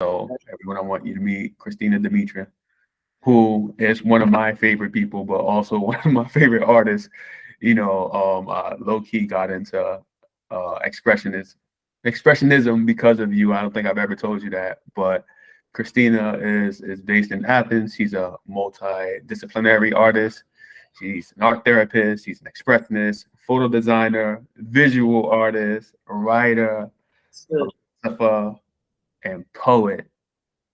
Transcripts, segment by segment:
So everyone, I want you to meet Christina Dimitra, who is one of my favorite people, but also one of my favorite artists. Low key got into expressionism, because of you. I don't think I've ever told you that, but Christina is based in Athens. She's a multidisciplinary artist. She's an art therapist. She's an expressionist, photo designer, visual artist, writer, Good. philosopher, and poet.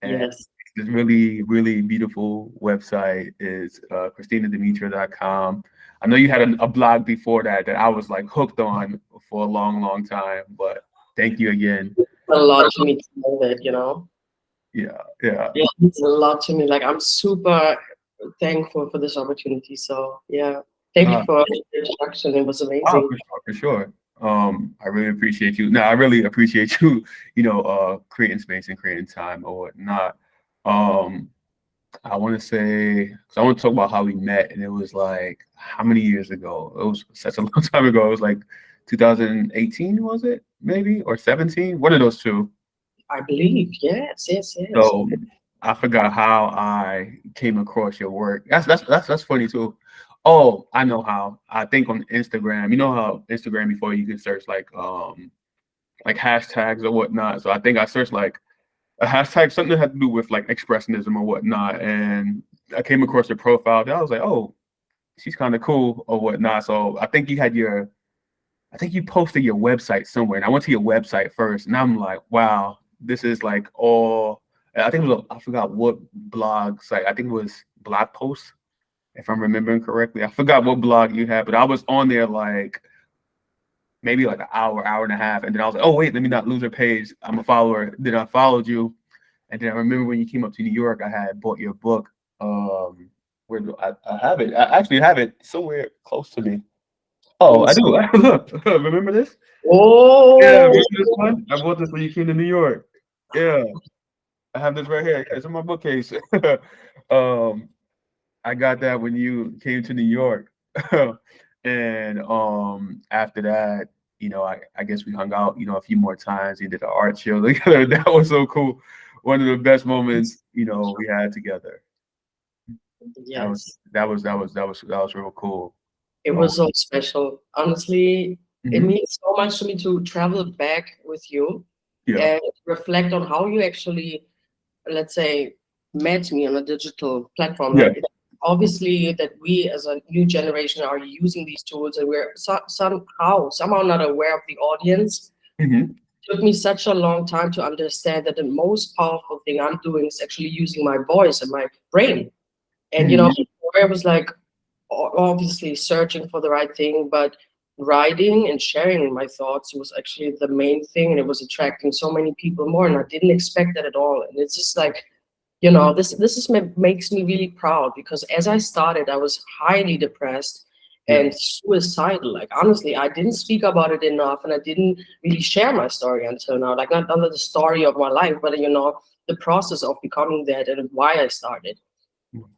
And Yes. this really, really beautiful website is ChristinaDimitra.com. I know you had a blog before that I was like hooked on for a long, long time, but thank you again. A lot to me to know that. Yeah, yeah. Yeah, it's a lot to me. Like I'm super thankful for this opportunity. So yeah, thank you Uh, for the introduction. It was oh, amazing. for sure, for sure. I really appreciate you. No, I really appreciate you, creating space and creating time or whatnot. Um, I want to say, because I want to talk about how we met, and it was like how many years ago? It was such a long time ago. It was like 2018, was it? Maybe or 17? One of those two. I believe. Yes, yes, yes. So I forgot how I came across your work. That's funny too. Oh, I know how. I think on Instagram. You know how Instagram before you could search like hashtags or whatnot. So I think I searched like a hashtag something that had to do with like expressionism or whatnot, and I came across your profile. And I was like, oh, she's kind of cool or whatnot. So I think you posted your website somewhere, and I went to your website first, and I'm like, wow, this is like all. I think it was I forgot what blog site. I think it was Blog Post, if I'm remembering correctly. I forgot what blog you had, but I was on there like maybe like an hour, hour and a half, and then I was like, oh wait, let me not lose her page. I'm a follower. Then I followed you, and then I remember when you came up to New York, I had bought your book. Where do I have it? I actually have it somewhere close to me. Oh, I Awesome. do. Look, remember this? Yeah, Oh, remember this one? I bought this when you came to New York. Yeah, I have this right here. It's in my bookcase. um, I got that when you came to New York, and after that, I guess we hung out, a few more times. We did an art show together. That was so cool. One of the best moments, we had together. That was yes. that was real cool. It Um, was so special. Honestly, it mhm. means so much to me to travel back with you Yeah, and reflect on how you actually, let's say, met me on a digital platform. yeah. Like, obviously, that we as a new generation are using these tools and we're somehow not aware of the audience. Hmm. Took me such a long time to understand that the most powerful thing I'm doing is actually using my voice and my brain. And Hmm. before I was like obviously searching for the right thing, but writing and sharing my thoughts was actually the main thing, and it was attracting so many people more, and I didn't expect that at all. And it's just like, makes me really proud because as I started, I was highly depressed Yeah, and suicidal. Like honestly, I didn't speak about it enough, and I didn't really share my story until now. Like not only the story of my life, but the process of becoming that and why I started.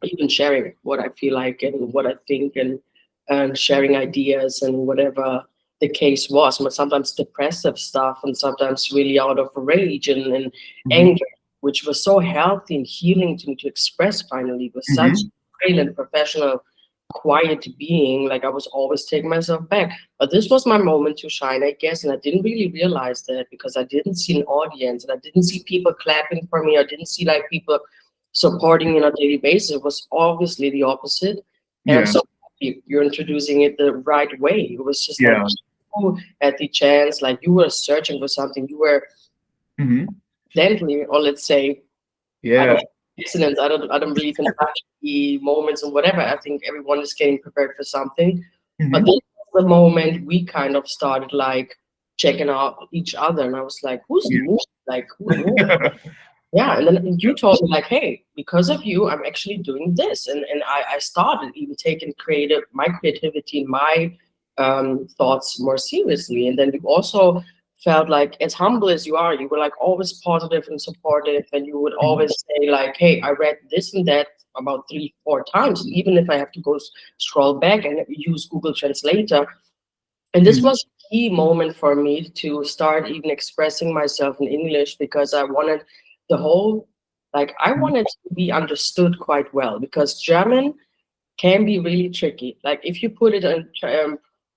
Even sharing what I feel like and what I think, and sharing ideas and whatever the case was. But sometimes depressive stuff and sometimes really out of rage and hmm, anger, which was so healthy and healing to me to express finally with such hmm, silent, professional, quiet being. Like I was always taking myself back. But this was my moment to shine, I guess. And I didn't really realize that because I didn't see an audience and I didn't see people clapping for me. I didn't see like people supporting me on a daily basis. It was obviously the opposite. And I'm yeah, so happy you're introducing it the right way. It was just like yeah, you had the chance, like you were searching for something. You were hmm, gently, or let's say, I yeah, don't accidents. I don't believe in lucky moments and whatever. I think everyone is getting prepared for something. But hmm. this was the moment we kind of started like checking out each other. And I was like, who's Yeah. moving? Like who? Yeah, and then you told me like, hey, because of you, I'm actually doing this, and I started even taking my creativity, my thoughts more seriously, and then you also felt like, as humble as you were like always positive and supportive, and you would Mhm. always say like, hey, I read this and that about 3 4 times, even if I have to go scroll back and use Google Translator. And this Mhm. was a key moment for me to start even expressing myself in English because I wanted the whole, like, I Mhm. wanted to be understood quite well, because German can be really tricky. Like if you put it in,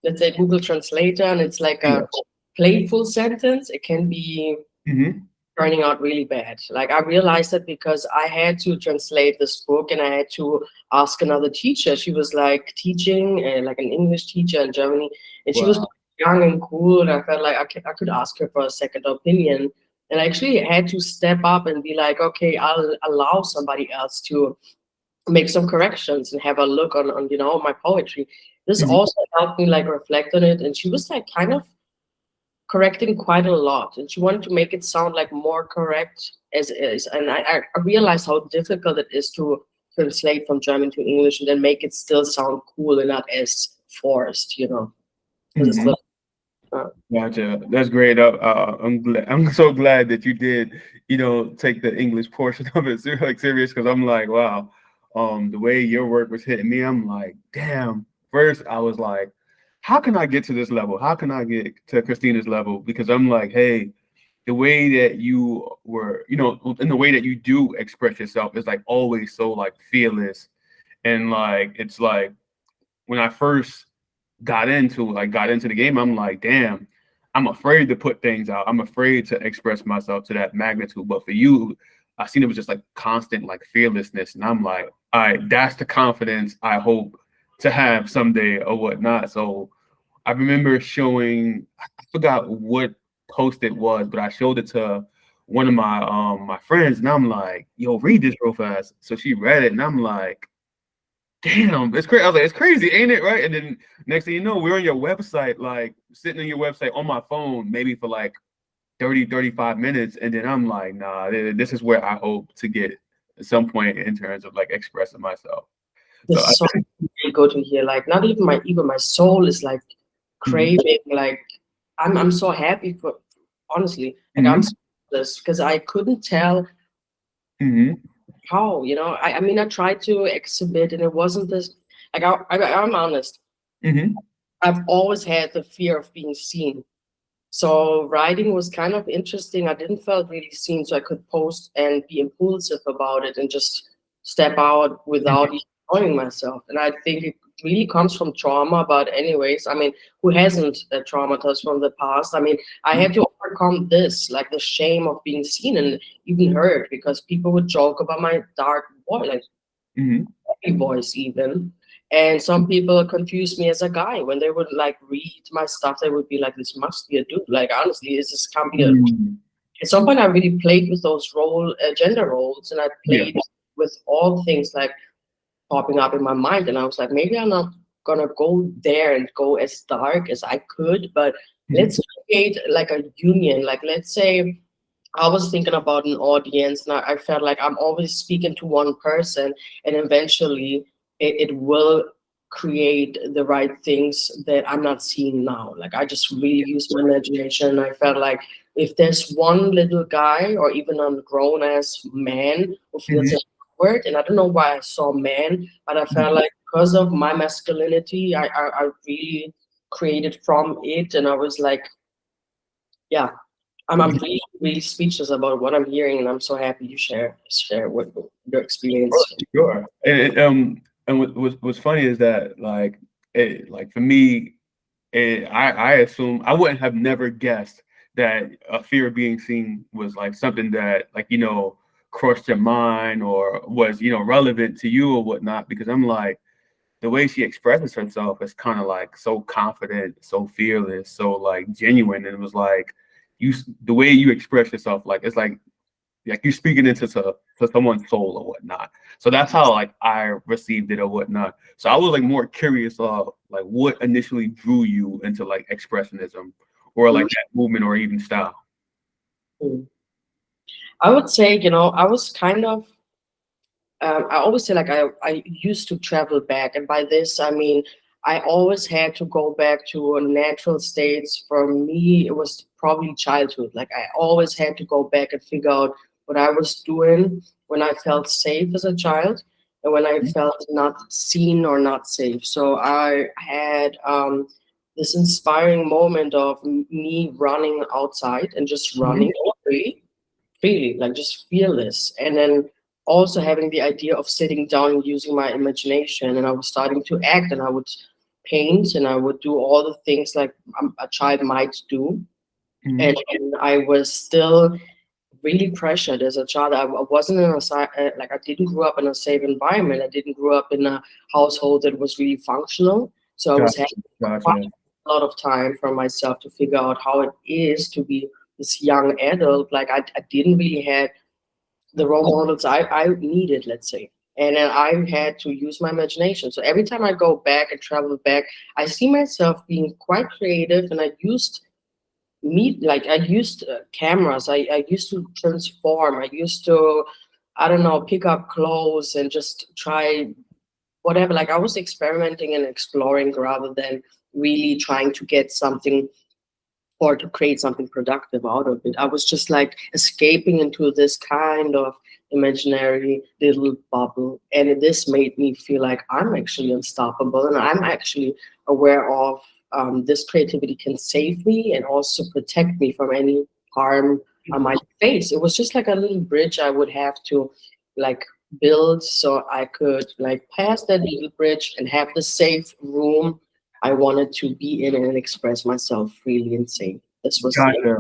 let's say, Google Translator, and it's like Yeah. a playful sentence, it can be Mhm. turning out really bad. Like I realized that because I had to translate this book, and I had to ask another teacher. She was like teaching, like an English teacher in Germany, and she was Wow. young and cool. And I felt like I could ask her for a second opinion. And I actually had to step up and be like, okay, I'll allow somebody else to make some corrections and have a look on my poetry. This Mhm. also helped me like reflect on it. And she was like kind of correcting quite a lot, and she wanted to make it sound like more correct as is. And I realized how difficult it is to translate from German to English and then make it still sound cool and not as forced. This Mhm. little, uh, Gotcha. That's great. I'm glad. I'm so glad that you did, take the English portion of it serious, because I'm like, wow, the way your work was hitting me, I'm like, damn. First, I was like, how can I get to this level? How can I get to Christina's level? Because I'm like, hey, the way that you were, in the way that you do express yourself is like always so like fearless, and like it's like when I first got into the game, I'm like, damn, I'm afraid to put things out. I'm afraid to express myself to that magnitude. But for you, I seen it was just like constant like fearlessness. And I'm like, all right, that's the confidence I hope to have someday or whatnot. So I remember showing, I forgot what post it was, but I showed it to one of my friends, and I'm like, yo, read this real fast. So she read it, and I'm like, damn, it's crazy. I was like, it's crazy, ain't it? Right. And then next thing you know, we're on your website, like sitting on your website on my phone, maybe for like 30, 35 minutes. And then I'm like, nah, this is where I hope to get at some point in terms of like expressing myself. So this I is so really good to hear. Like not even my ego, my soul is like mhm, craving. Like I'm so happy for, honestly. Like I'm mhm, so this because I couldn't tell mhm, how. I mean, I tried to exhibit, and it wasn't this. Like I'm honest. mhm, I've always had the fear of being seen. So writing was kind of interesting. I didn't feel really seen, so I could post and be impulsive about it and just step out without mhm, even knowing myself. And I think it really comes from trauma. But anyways, I mean, who hasn't traumatized from the past? I mean, I had to overcome this, like the shame of being seen and even heard, because people would joke about my dark voice, like mhm, voice even. And some people confuse me as a guy. When they would like read my stuff, they would be like, this must be a dude. Like honestly, this can't be a. mhm. At some point I really played with those gender roles, and I Yeah. played with all things like popping up in my mind. And I was like, maybe I'm not gonna go there and go as dark as I could, but Mhm, let's create like a union. Like let's say I was thinking about an audience, and I felt like I'm always speaking to one person, and eventually it will create the right things that I'm not seeing now. Like I just really use my imagination. I felt like if there's one little guy or even a grown ass man who feels mhm, empowered, and I don't know why I saw man, but I mhm, felt like because of my masculinity, I really created from it, and I was like, yeah, I'm mhm. really, really speechless about what I'm hearing, and I'm so happy you share what your Oh, experience. sure. And what's funny is that like for me, I assume I wouldn't have never guessed that a fear of being seen was like something that like crossed your mind or was relevant to you or whatnot, because I'm like, the way she expresses herself is kind of like so confident, so fearless, so like genuine, and it was like the way you express yourself, like it's like you're speaking into to someone's soul or whatnot. So that's how like I received it or whatnot. So I was like more curious of like what initially drew you into like expressionism or like that movement or even style. Mhm. I would say, I was kind of I always say like I used to travel back, and by this I mean I always had to go back to a natural states. For me, it was probably childhood. Like I always had to go back and figure out what I was doing when I felt safe as a child, and when I felt not seen or not safe. So I had this inspiring moment of me running outside and just running free, really, like just feel this. And then also having the idea of sitting down and using my imagination, and I was starting to act, and I would paint, and I would do all the things like a child might do. Hmm. And I was still really pressured as a child. I wasn't in a like I didn't grow up in a safe environment. I didn't grow up in a household that was really functional. So I was Gotcha. having quite Gotcha. a lot of time for myself to figure out how it is to be this young adult. Like I didn't really have the role models I needed, let's say. And then I had to use my imagination. So every time I go back and travel back, I see myself being quite creative, and I used like I used cameras. I used to transform. I used to, I don't know, pick up clothes and just try whatever. Like I was experimenting and exploring rather than really trying to get something or to create something productive out of it. I was just like escaping into this kind of imaginary little bubble. And this made me feel like I'm actually unstoppable, and I'm actually aware of this creativity can save me and also protect me from any harm I might face. It was just like a little bridge I would have to like build so I could like pass that little bridge and have the safe room I wanted to be in and express myself freely and say this was the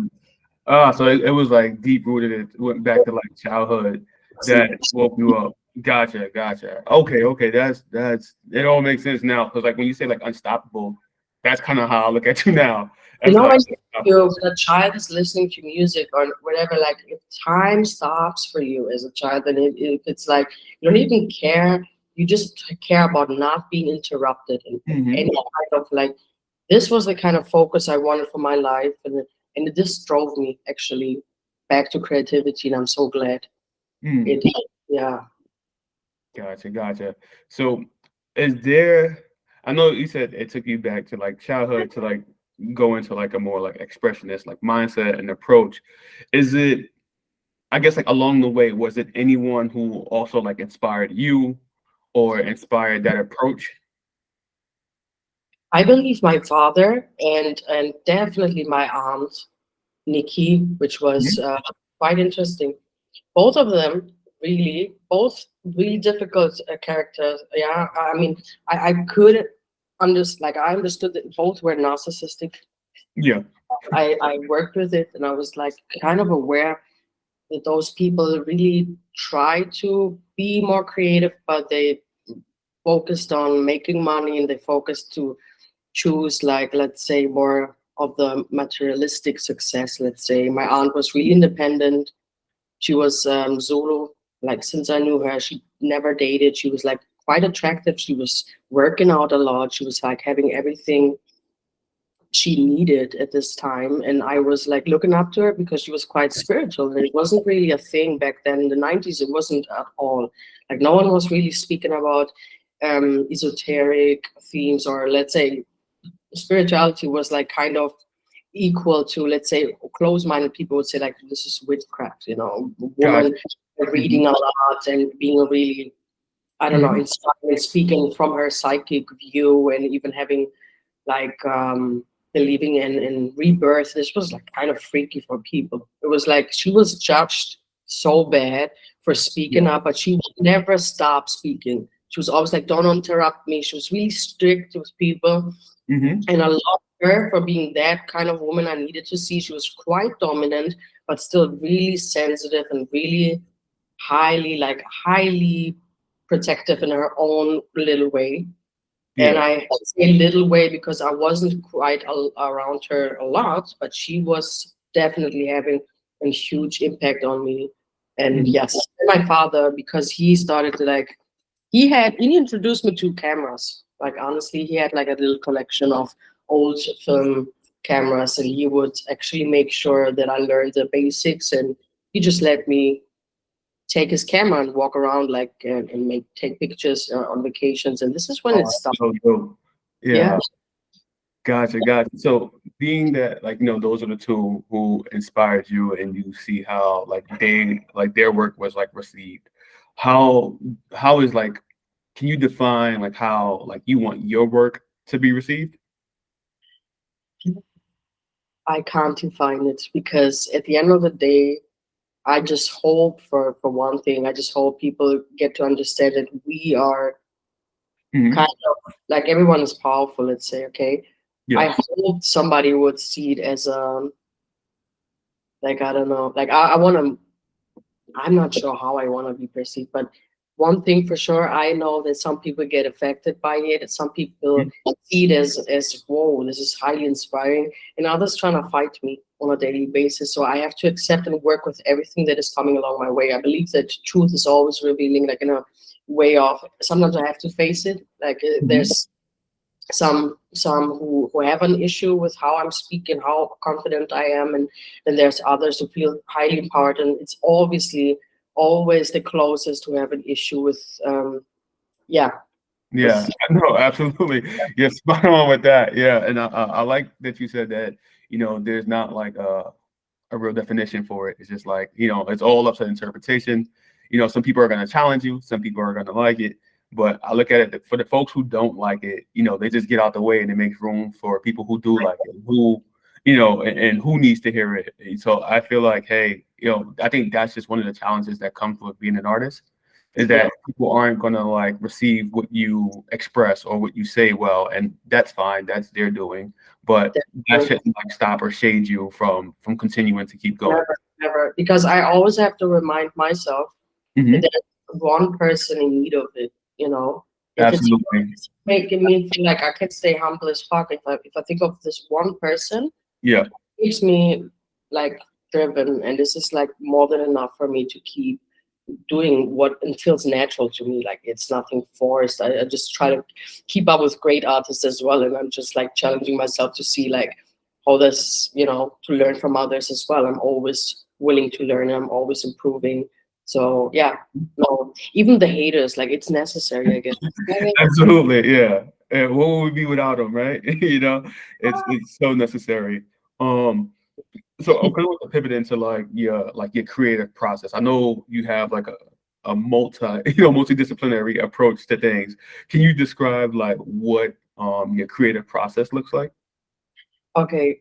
Gotcha. So it was like deep rooted. It went back to like childhood that absolute. woke you up. Gotcha. Gotcha. Okay. Okay. That's it. All makes sense now because like when you say like unstoppable, that's kind of how I look at you now. You That's know, like when you unstoppable. when a child is listening to music or whatever, like if time stops for you as a child, then if it's like you don't even care, you just care about not being interrupted and any Hmm. kind of like this was the kind of focus I wanted for my life, and this drove me actually back to creativity, and I'm so glad it. Mm. Yeah. Gotcha. Gotcha. So is there? I know you said it took you back to like childhood to like go into like a more like expressionist like mindset and approach. Is it? I guess like along the way, was it anyone who also like inspired you or inspired that approach? I believe my father and definitely my aunt Nikki, which was Mhm. quite interesting. Both of them both really difficult characters. Yeah, I mean, I could understand, like I understood that both were narcissistic. Yeah. I worked with it, and I was like kind of aware that those people really try to be more creative, but they focused on making money, and they focused to choose like let's say more of the materialistic success. Let's say my aunt was really independent. She was Zulu. Like since I knew her, she never dated. She was like quite attractive. She was working out a lot. She was like having everything she needed at this time. And I was like looking up to her because she was quite spiritual. And it wasn't really a thing back then in the 90s. It wasn't at all. Like no one was really speaking about esoteric themes, or let's say spirituality was like kind of equal to, let's say, close-minded people would say like this is witchcraft, Gotcha. woman Hmm. reading a lot and being a really, I don't know, Hmm. inspiring, speaking from her psychic view, and even having like believing in rebirth. This was like kind of freaky for people. It was like she was judged so bad for speaking Yeah. up, but she would never stop speaking. She was always like, don't interrupt me. She was really strict with people, Hmm. and I loved her for being that kind of woman I needed to see. She was quite dominant, but still really sensitive and really highly protective in her own little way. And Yeah. I say little way because I wasn't quite around her a lot, but she was definitely having a huge impact on me. And Mhm. yes, my father, because he started to like he introduced me to cameras. Like honestly, he had like a little collection of old film cameras, and he would actually make sure that I learned the basics. And he just let me take his camera and walk around like and make take pictures on vacations. And this is when it Oh, started. that's so dope. Yeah, Yeah. Gotcha, gotcha. So being that like those are the two who inspired you and you see how like they like their work was like received. How how is like can you define like how like you want your work to be received? I can't define it because at the end of the day, I just hope for one thing, I just hope people get to understand that we are Hmm. kind of like everyone is powerful, let's say, okay. Yeah. I hope somebody would see it as like I don't know, like I want to. I'm not sure how I want to be perceived, but one thing for sure, I know that some people get affected by it. Some people Mhm. see it as whoa, this is highly inspiring, and others trying to fight me on a daily basis. So I have to accept and work with everything that is coming along my way. I believe that truth is always revealing, like in a way of sometimes I have to face it. Like Mhm. there's some who have an issue with how I'm speaking, how confident I am, and then there's others who feel highly empowered. And it's obviously always the closest who have an issue with yeah Yeah, with no, absolutely. You're spot on with that. Yeah, and I like that you said that. There's not like a real definition for it. It's just like, it's all up to interpretation. Some people are going to challenge you, some people are going to like it. But I look at it that for the folks who don't like it, they just get out the way and it makes room for people who do like it, and who needs to hear it. And so I feel like, hey, I think that's just one of the challenges that comes with being an artist is yeah that people aren't going to like receive what you express or what you say well, and that's fine, that's their doing, but that definitely. shouldn't like stop or shade you from continuing to keep going. Never, because I always have to remind myself that Hmm. there's one person in need of it. If it's Absolutely. making me feel like I can stay humble as fuck, if I think of this one person, Yeah. keeps me like driven, and this is like more than enough for me to keep doing what it feels natural to me. Like it's nothing forced. I just try to keep up with great artists as well, and I'm just like challenging myself to see like how this, to learn from others as well. I'm always willing to learn. I'm always improving. So yeah, no, even the haters, like it's necessary, I guess. Absolutely. Yeah. And what would we be without them, right? It's so necessary. Um, so I'm going to pivot into like your creative process. I know you have like a multidisciplinary approach to things. Can you describe like what your creative process looks like? Okay,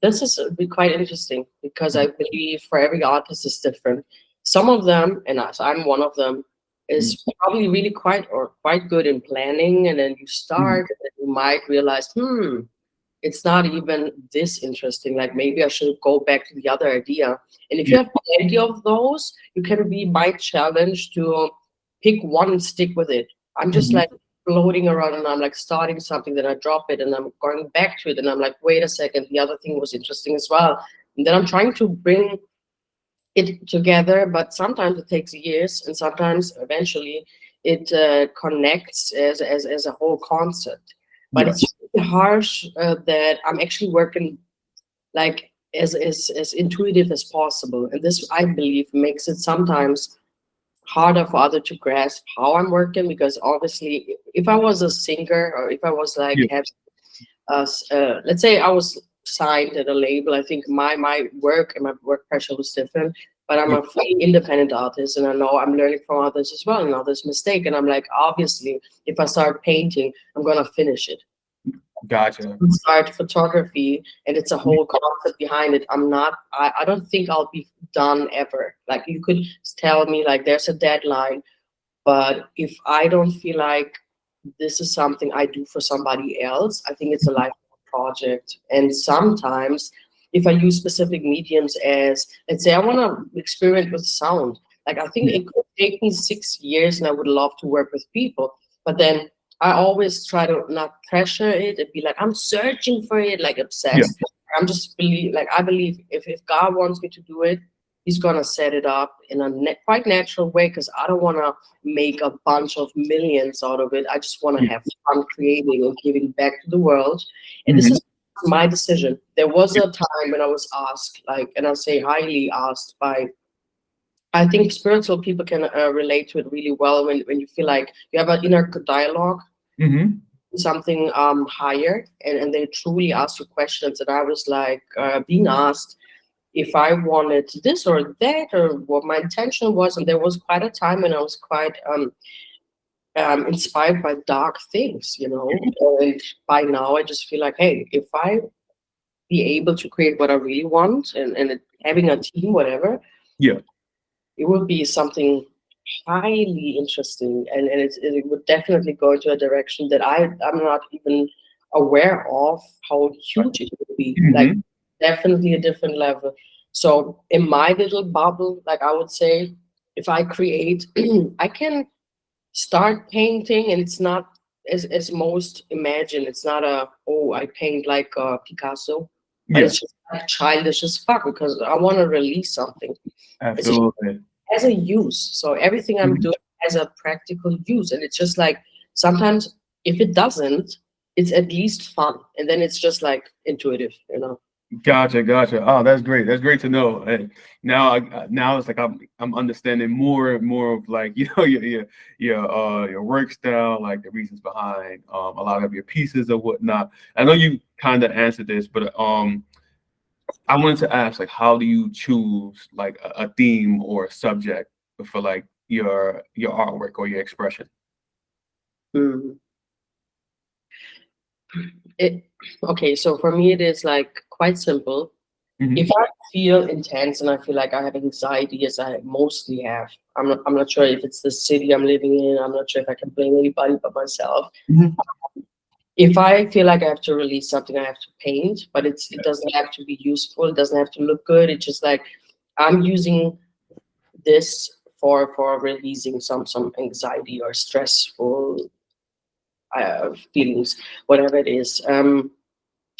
this is quite interesting because I believe for every artist is different. Some of them, and I'm one of them, Mhm. is probably really quite good in planning, and then you Mhm. start, and then you might realize, it's not even this interesting. Like maybe I should go back to the other idea. And if you Yeah. have plenty of those, you can be my challenge to pick one and stick with it. I'm just Mhm. like floating around and I'm like starting something, then I drop it and I'm going back to it and I'm like, wait a second, the other thing was interesting as well. And then I'm trying to bring it together, but sometimes it takes years and sometimes eventually it connects as a whole concept. But Yeah. it's really harsh that I'm actually working like as intuitive as possible, and this I believe makes it sometimes harder for others to grasp how I'm working, because obviously if I was a singer or if I was like Yeah. have let's say I was signed at a label, I think my work and my work pressure was different. But I'm Yeah. a fully independent artist, and I know I'm learning from others as well, and others mistake, and I'm like, obviously if I start painting, I'm gonna finish it. Gotcha. Start photography and it's a whole concept behind it. I don't think I'll be done ever. Like you could tell me like there's a deadline, but if I don't feel like this is something I do for somebody else, I think it's a lifelong project. And sometimes if I use specific mediums, as let's say I want to experiment with sound, like I think Yeah. it could take me 6 years and I would love to work with people. But then I always try to not pressure it and be like, I'm searching for it, like Yeah. obsessed. I'm just believe like I believe if God wants me to do it, he's gonna set it up in a quite natural way, because I don't want to make a bunch of millions out of it. I just want to Yeah. have fun creating and giving back to the world. And this Mhm. is my decision. There was Yeah. a time when I was asked, like, and I say highly asked by, I think spiritual people can relate to it really well when you feel like you have an inner dialogue, Mhm. something higher, and they truly ask you questions. And I was like being asked if I wanted this or that or what my intention was. And there was quite a time when I was quite inspired by dark things, And by now, I just feel like, hey, if I be able to create what I really want, and having a team, whatever, Yeah. It would be something highly interesting, and it would definitely go into a direction that I'm not even aware of how huge it would be. Like, Hmm. definitely a different level. So in my little bubble, like I would say, if I create, I can start painting, and it's not as most imagine. It's not a, oh, I paint like Picasso, but Yeah. it's just like childish as fuck because I want to release something. It's Absolutely. as a use. So everything I'm Mhm. doing has a practical use. And it's just like sometimes if it doesn't, it's at least fun. And then it's just like intuitive, you know. Gotcha, gotcha. Oh, that's great. That's great to know. And now, now it's like I'm understanding more and more of like your work style, like the reasons behind a lot of your pieces or whatnot. I know you kind of answered this, but I wanted to ask like how do you choose like a theme or a subject for like your artwork or your expression? Mm. It, okay, so for me, it is like quite simple. Hmm. If I feel intense and I feel like I have anxiety, as I mostly have, I'm not sure if it's the city I'm living in. I'm not sure if I can blame anybody but myself. Hmm. If I feel like I have to release something, I have to paint, but it doesn't have to be useful. It doesn't have to look good. It's just like I'm using this for releasing some anxiety or stressful feelings, whatever it is.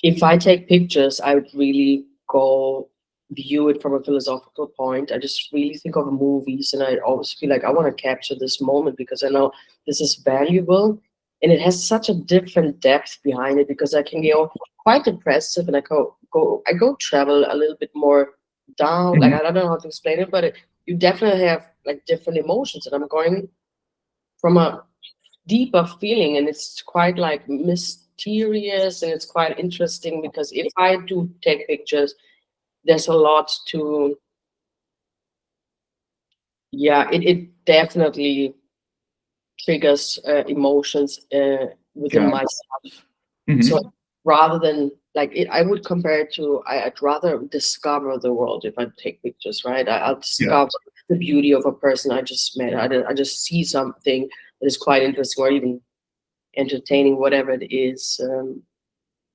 If I take pictures, I would really go view it from a philosophical point. I just really think of movies, and I always feel like I want to capture this moment because I know this is valuable, and it has such a different depth behind it. Because I can go quite depressive, and I go travel a little bit more down. Like Hmm. I don't know how to explain it, but you definitely have like different emotions, and I'm going from a deeper feeling, and it's quite like mysterious, and it's quite interesting because if I do take pictures, there's a lot to, yeah, it definitely triggers emotions within Gotcha. myself. So Hmm. rather than like it, I would compare it to I'd rather discover the world if I take pictures, right? I'll Yeah. discover the beauty of a person I just met. I just see something that is quite interesting or even entertaining, whatever it is.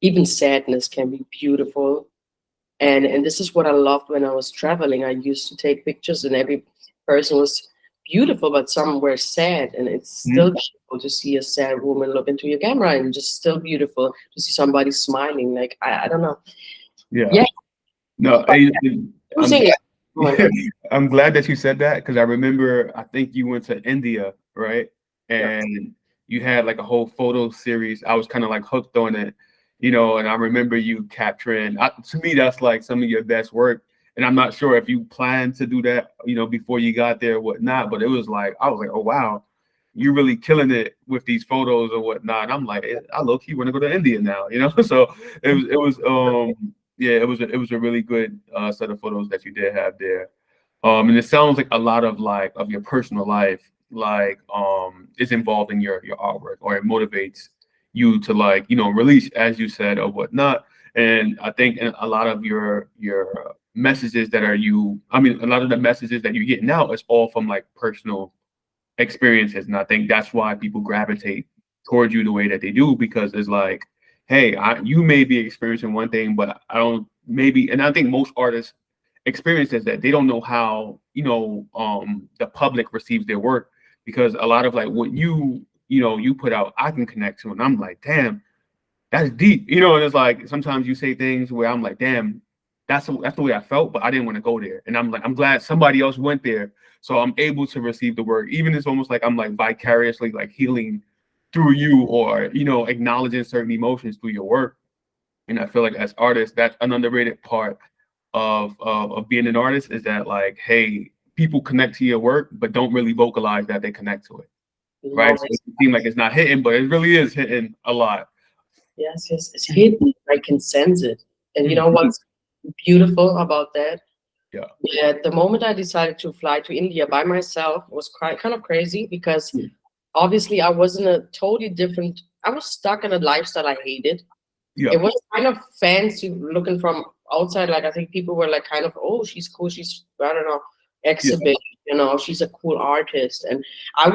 Even sadness can be beautiful, and this is what I loved when I was traveling. I used to take pictures, and every person was beautiful, but some were sad, and it's still Mhm. beautiful to see a sad woman look into your camera, and just still beautiful to see somebody smiling. Like I don't know. Yeah. Yeah, No, but I'm using it. Oh my god. I'm glad that you said that because I remember I think you went to India, right? Yeah. And you had like a whole photo series. I was kind of like hooked on it, and I remember you capturing. To me, that's like some of your best work. And I'm not sure if you planned to do that, before you got there or whatnot. But it was like I was like, oh wow, you're really killing it with these photos or whatnot. And I'm like, I low key want to go to India now. So it was yeah, it was a really good set of photos that you did have there. And it sounds like a lot of like of your personal life, like is involved in your artwork, or it motivates you to like release, as you said, or whatnot. And I think in a lot of your messages that are you, I mean, a lot of the messages that you're getting out is all from like personal experiences, and I think that's why people gravitate towards you the way that they do, because it's like, hey, you may be experiencing one thing, but I don't maybe, and I think most artists experiences that they don't know how the public receives their work, because a lot of like what you put out, I can connect to, and I'm like, damn, that's deep, and it's like sometimes you say things where I'm like, damn, that's the way I felt, but I didn't want to go there. And I'm like, I'm glad somebody else went there. So I'm able to receive the work. Even it's almost like I'm like vicariously like healing through you, or acknowledging certain emotions through your work. And I feel like as artists, that's an underrated part of being an artist, is that like, hey, people connect to your work, but don't really vocalize that they connect to it. Right. Love So it. it can seem like it's not hitting, but it really is hitting a lot. Yes, yes, it's hidden. I can sense it. And you know Mhm. what's beautiful about that? Yeah. Yeah, the moment I decided to fly to India by myself was quite kind of crazy because obviously I was in a totally different, I was stuck in a lifestyle I hated. Yeah. It was kind of fancy looking from outside. Like I think people were like kind of, oh, she's cool, she's, I don't know. Yeah. exhibit. She's a cool artist, and I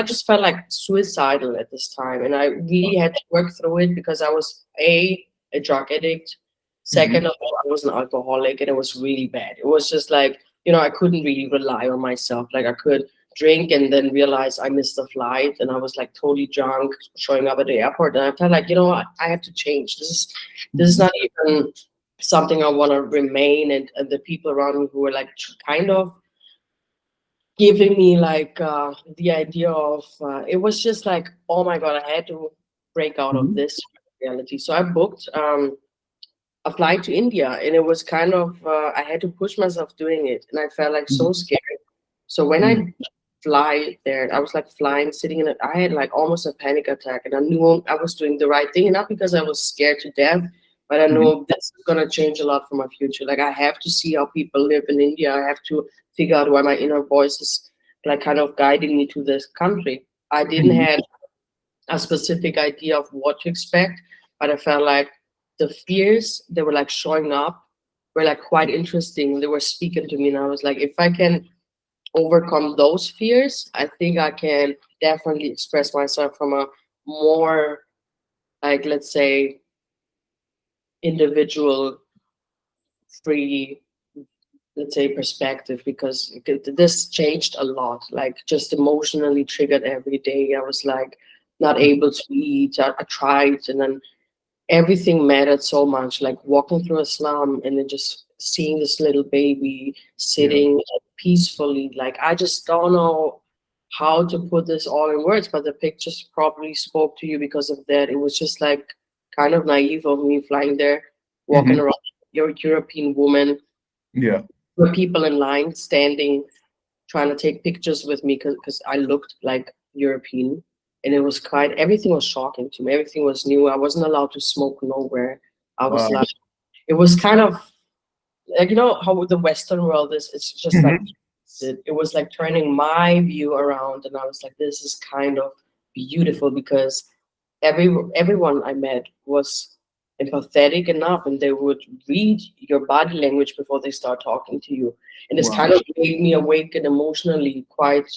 just felt like suicidal at this time, and I really had to work through it because I was a drug addict. Mm-hmm. Second of all, I was an alcoholic, and it was really bad. It was just like, I couldn't really rely on myself. Like I could drink and then realize I missed the flight, and I was like totally drunk showing up at the airport, and I felt like, I have to change. This is Mm-hmm. not even something I want to remain, and the people around me who were like kind of giving me like the idea of it was just like, oh my god, I had to break out of Mm-hmm. this reality. So I booked a flight to India, and it was kind of I had to push myself doing it, and I felt like so scared. So when Mm-hmm. I fly there, I was like flying, sitting in it. I had like almost a panic attack, and I knew I was doing the right thing, and not because I was scared to death, but I Mm-hmm. know this is gonna change a lot for my future. Like I have to see how people live in India. I have to figure out why my inner voice is like kind of guiding me to this country. I didn't Mm-hmm. have a specific idea of what to expect, but I felt like the fears that were like showing up were like quite interesting. They were speaking to me, and I was like, if I can overcome those fears, I think I can definitely express myself from a more, like, let's say, individual, free, let's say, perspective, because this changed a lot. Like just emotionally triggered every day. I was like not able to eat. I tried, and then everything mattered so much. Like walking through a slum and then just seeing this little baby Yeah. sitting peacefully. Like I just don't know how to put this all in words, but the pictures probably spoke to you because of that. It was just like kind of naive of me flying there, walking Mm-hmm. around, your European woman, Yeah. with people in line standing trying to take pictures with me because I looked like European. And it was quite, everything was shocking to me. Everything was new. I wasn't allowed to smoke nowhere. I was Wow. like, it was kind of like, how the Western world is, it's just like, Mm-hmm. it was like turning my view around. And I was like, this is kind of beautiful because everyone I met was empathetic enough, and they would read your body language before they start talking to you. And this Wow. kind of made me awaken emotionally quite,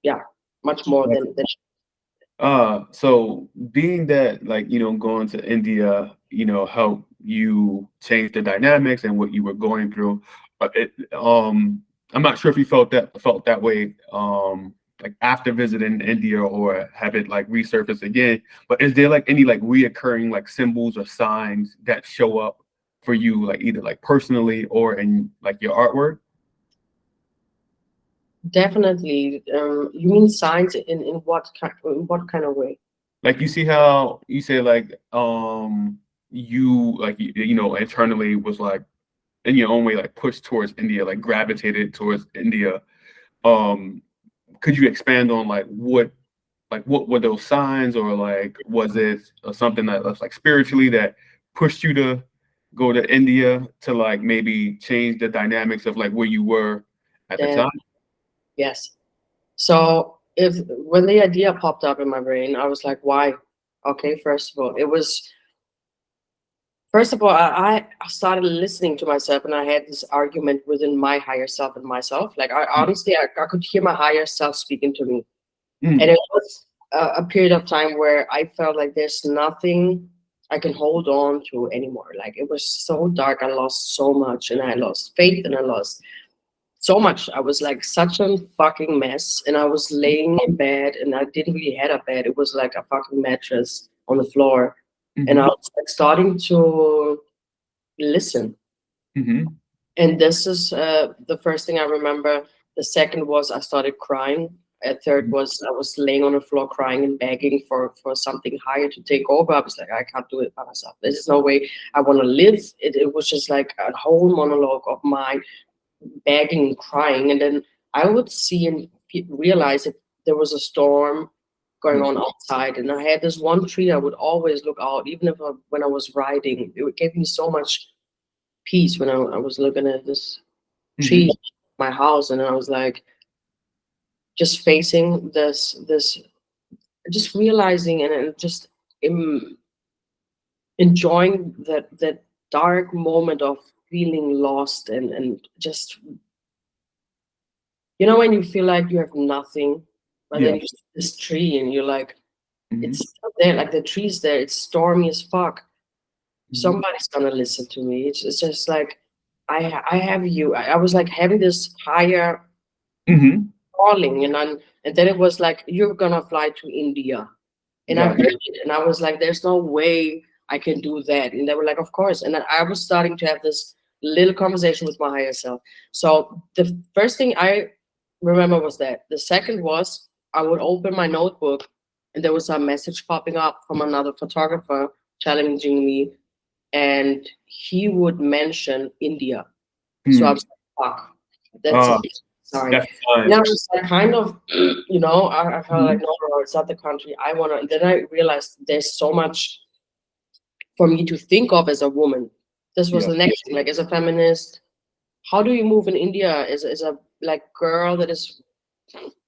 yeah, much more than So being that like, going to India, helped you change the dynamics and what you were going through. I'm not sure if you felt that way like after visiting India or have it like resurface again. But is there like any like reoccurring like symbols or signs that show up for you like either like personally or in like your artwork? definitely. You mean signs in what kind of way? Like you see how you say like you like internally was like in your own way like pushed towards India, like gravitated towards India. Um could you expand on like what were those signs, or like was it something that was like spiritually that pushed you to go to India to like maybe change the dynamics of like where you were at the Then time? yes. So if when the idea popped up in my brain, I was like, why? Okay, first of all, I started listening to myself, and I had this argument within my higher self and myself. Like I honestly, I could hear my higher self speaking to me, and Mm, it was a period of time where I felt like there's nothing I can hold on to anymore. Like it was so dark. I lost so much, and I lost faith, and I lost so much. I was like such a fucking mess, and I was laying in bed, and I didn't really had a bed. It was like a fucking mattress on the floor, and I mm-hmm, was like starting to listen. mm-hmm, And this is the first thing I remember. The second was I started crying. A third was I was laying on the floor crying and begging for something higher to take over. I was like, I can't do it by myself. There's no way I want to live. It was just like a whole monologue of mine, begging and crying. And then I would see and realize that there was a storm going yeah, on outside. And I had this one tree I would always look out, even when I was riding. It gave me so much peace when I was looking at this mm-hmm, tree, my house, and I was like just facing this, just realizing and just em- enjoying that dark moment of feeling lost and just You know when you feel like you have nothing, but then Yeah. you see this tree and you're like, it's Hmm. still there, like the tree's there, it's stormy as fuck. Hmm. Somebody's gonna listen to me. It's just like I have you. I was like having this higher Hmm. calling, and then it was like you're gonna fly to India, and I heard Gotcha. it, and I was like, there's no way I can do that. And they were like, of course. And then I was starting to have this little conversation with my higher self. So the first thing I remember was that. The second was I would open my notebook, and there was a message popping up from another photographer challenging me, and he would mention India. So I Hmm. was like, fuck, that's Uh, it. Sorry. that's And I fine. was like, kind of, I felt like, Hmm. no, no, it's not the country I want to. And then I realized there's so much for me to think of as a woman. This was Yeah. the next thing, like as a feminist, how do you move in India as a like girl that is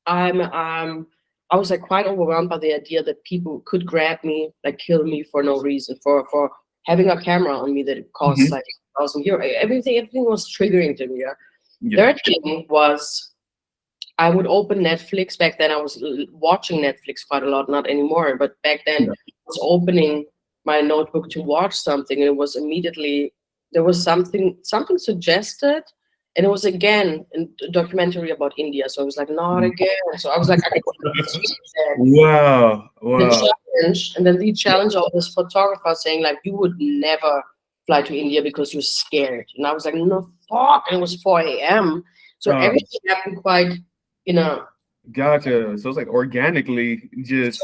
I was like quite overwhelmed by the idea that people could grab me, like kill me for no reason, for having a camera on me that it costs Hmm. like 1,000 euro. Everything was triggering to me. Yeah. Yeah. Third thing was I would open Netflix. Back then I was watching Netflix quite a lot, not anymore, but back then Yeah. I was opening my notebook to watch something, and it was immediately there was something suggested, and it was again a documentary about India. So I was like, not Mhm. again. So I was like, I could see that Wow. the Wow. challenge, and then the challenge of this photographer saying like, you would never fly to India because you're scared, and I was like, no, fuck, and it was 4 a.m. So Uh, everything happened quite, you know. gotcha. So it's like organically So just,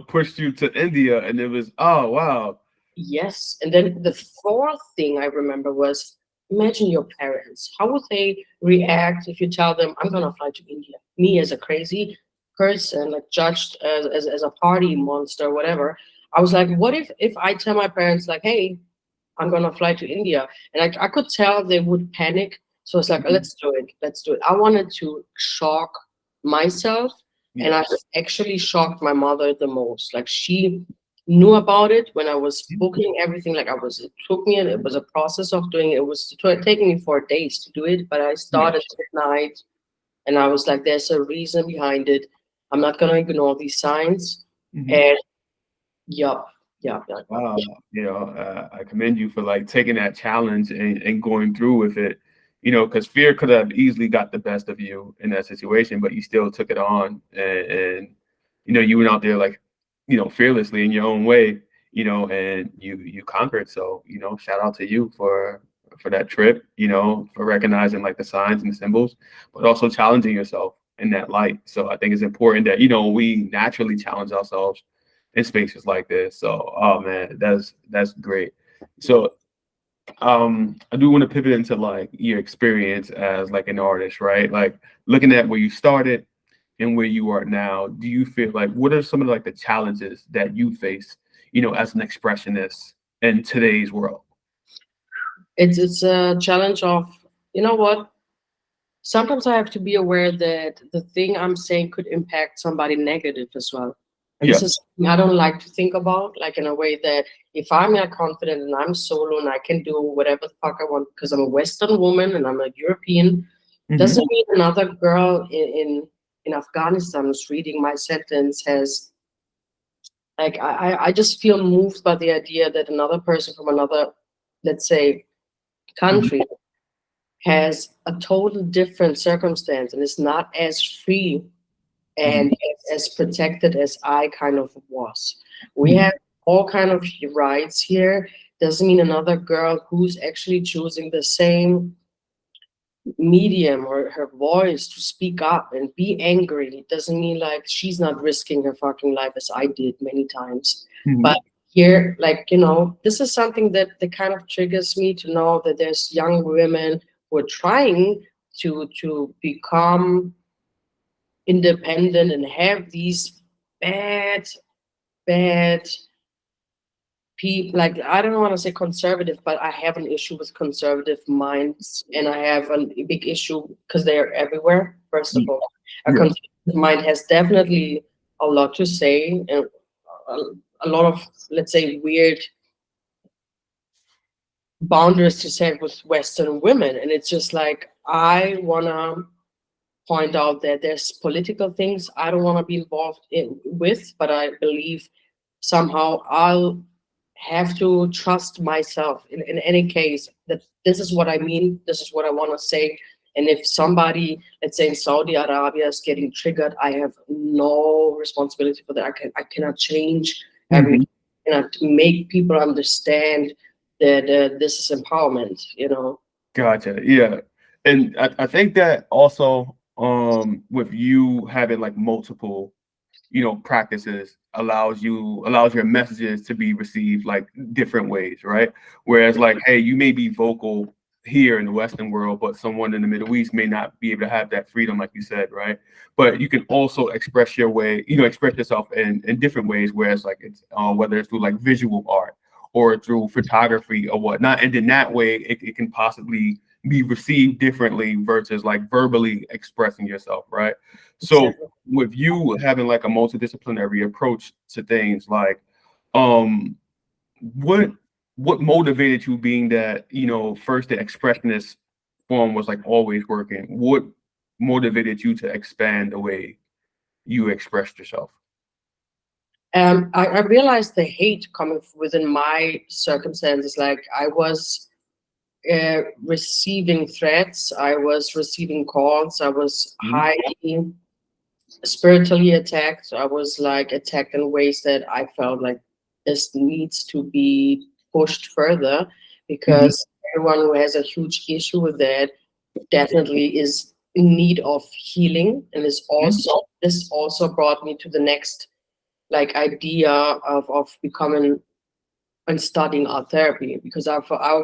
pushed you to India and it was, oh, wow. yes. And then the fourth thing I remember was imagine your parents. How would they react if you tell them, I'm going to fly to India? Me as a crazy person, like judged as a party monster, whatever. I was like, what if I tell my parents, like, hey, I'm going to fly to India? And I could tell they would panic. So it's like, Mhm. let's do it. Let's do it. I wanted to shock myself. And Yeah. I actually shocked my mother the most. Like she knew about it when I was booking everything. Like it took me, it was a process of doing it. It was taking me 4 days to do it, but I Yeah. started at night and I was like, there's a reason behind it. I'm not going to ignore these signs. Hmm. And yup, yup, yup, yup. Wow. I commend you for like taking that challenge and going through with it, because fear could have easily got the best of you in that situation, but you still took it on and you went out there like, fearlessly in your own way, and you conquered. So, shout out to you for that trip, for recognizing like the signs and the symbols, but also challenging yourself in that light. So I think it's important that, we naturally challenge ourselves in spaces like this. So, oh man, that's great. So, I do want to pivot into like your experience as like an artist, right? Like looking at where you started and where you are now. Do you feel like what are some of like the challenges that you face, as an expressionist in today's world? It's a challenge of, you know what? Sometimes I have to be aware that the thing I'm saying could impact somebody negative as well. And Yeah. this is something I don't like to think about, like in a way that if I'm not confident and I'm solo and I can do whatever the fuck I want because I'm a Western woman and I'm a European, Hmm. doesn't mean another girl in Afghanistan who's reading my sentence has like I just feel moved by the idea that another person from another, let's say, Hmm. country has a total different circumstance and is not as free Hmm. and as protected as I kind of was. We Hmm. have all kind of rights here. Doesn't mean another girl who's actually choosing the same medium or her voice to speak up and be angry. It doesn't mean like she's not risking her fucking life as I did many times. But Hmm. here, like, this is something that kind of triggers me to know that there's young women who are trying to become independent and have these bad, bad people. Like I don't want to say conservative, but I have an issue with conservative minds, and I have a big issue because they are everywhere. First of Yeah. all, a Yeah. conservative mind has definitely a lot to say and a, a lot of, let's say, weird boundaries to set with Western women, and it's just like I wanna. point out that there's political things I don't want to be involved with, but I believe somehow I'll have to trust myself in any case that this is what I mean, this is what I want to say. And if somebody, let's say in Saudi Arabia, is getting triggered, I have no responsibility for that. I cannot change everything. Mhm. I cannot make people understand that this is empowerment, you know. Gotcha. Yeah. And I think that also with you having like multiple, practices allows your messages to be received like different ways, right? Whereas like, hey, you may be vocal here in the Western world, but someone in the Middle East may not be able to have that freedom, like you said, right? But you can also express your way, express yourself in different ways, whereas like it's whether it's through like visual art or through photography or whatnot. And then that way it can possibly be received differently versus like verbally expressing yourself, right? So Exactly. with you having like a multidisciplinary approach to things, like um what what motivated you, being that first the expressionist form was like always working? What motivated you to expand the way you expressed yourself? I realized the hate coming within my circumstances. Like I was receiving threats, I was receiving calls, I was Mhm. highly spiritually attacked. I was like attacked in ways that I felt like this needs to be pushed further, Mhm. because everyone who has a huge issue with that definitely is in need of healing. And Mhm. this also brought me to the next like idea of becoming and studying art therapy, because I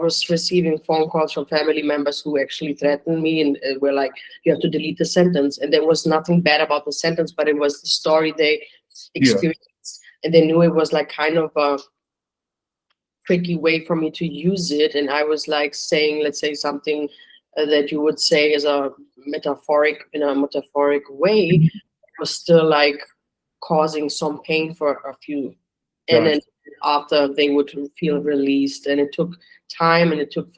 was receiving phone calls from family members who actually threatened me and were like, you have to delete the sentence. And there was nothing bad about the sentence, but it was the story they Yeah. experienced. And they knew it was like kind of a tricky way for me to use it. And I was like saying, let's say something that you would say is a metaphoric, in a metaphoric way, Mhm. was still like causing some pain for a few, and then Gotcha. after they would feel released. And it took time, and it took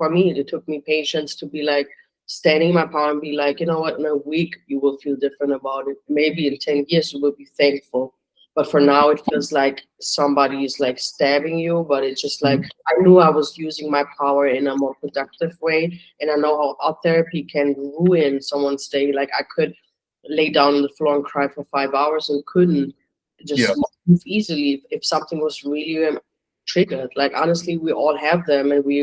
me patience to be like standing in my power and be like, you know what, in a week you will feel different about it, maybe in 10 years you will be thankful, but for now it feels like somebody is like stabbing you. But it's just like Mhm. I knew I was using my power in a more productive way, and I know how art therapy can ruin someone's day. Like I could lay down on the floor and cry for 5 hours and couldn't Yeah. just move easily if something was really triggered. Like honestly, we all have them, and we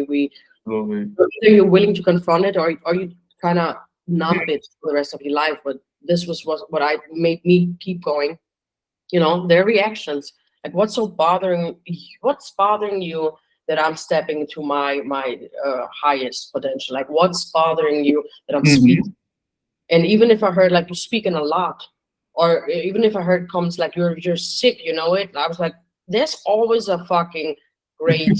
Absolutely. either you're willing to confront it, or you kind of numb it for the rest of your life. But this was what I made me keep going. You know, their reactions. Like what's bothering you that I'm stepping into my highest potential? Like what's bothering you that I'm speaking? Mhm. And even if I heard like you're speaking a lot, or even if I heard comments like you're sick, you know it, I was like, there's always a fucking great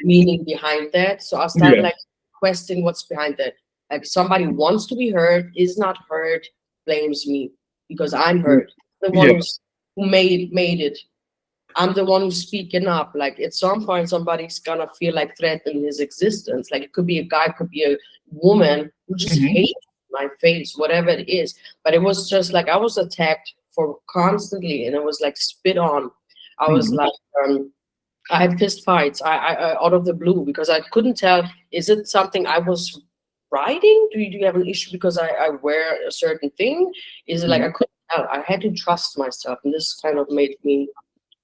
meaning behind that. So I started Yeah. like questioning what's behind that. Like somebody wants to be heard, is not heard, blames me because I'm heard. The one Yeah. who made it. I'm the one who's speaking up. Like at some point, somebody's gonna feel like threatening his existence. Like it could be a guy, could be a woman who just Mhm. hates my face, whatever it is. But it was just like I was attacked for constantly, and it was like spit on. I was Mhm. like, I had fist fights. Out of the blue, because I couldn't tell. Is it something I was writing? Do you have an issue because I wear a certain thing? Is it like I Mhm. couldn't tell? I had to trust myself, and this kind of made me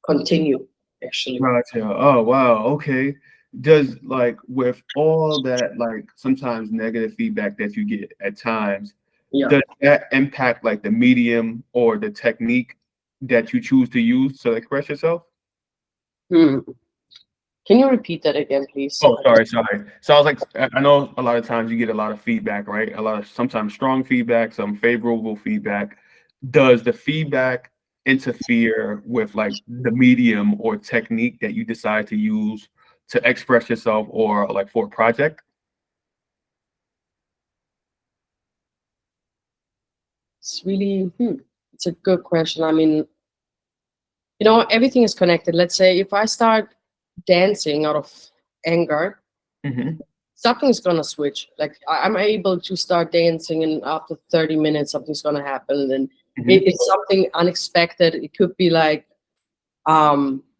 continue actually. Gotcha. Oh, wow. Okay. Does like with all that, like sometimes negative feedback that you get at times, Yeah. does that impact like the medium or the technique that you choose to use to express yourself? Hmm. Can you repeat that again, please? Oh, sorry, sorry. So I was like, I know a lot of times you get a lot of feedback, right? A lot of sometimes strong feedback, some favorable feedback. Does the feedback interfere with like the medium or technique that you decide to use to express yourself or like for a project? It's really, it's a good question. I mean, everything is connected. Let's say if I start dancing out of anger, Hmm. something's gonna switch. Like I'm able to start dancing, and after 30 minutes, something's gonna happen, and Hmm. it's something unexpected. It could be like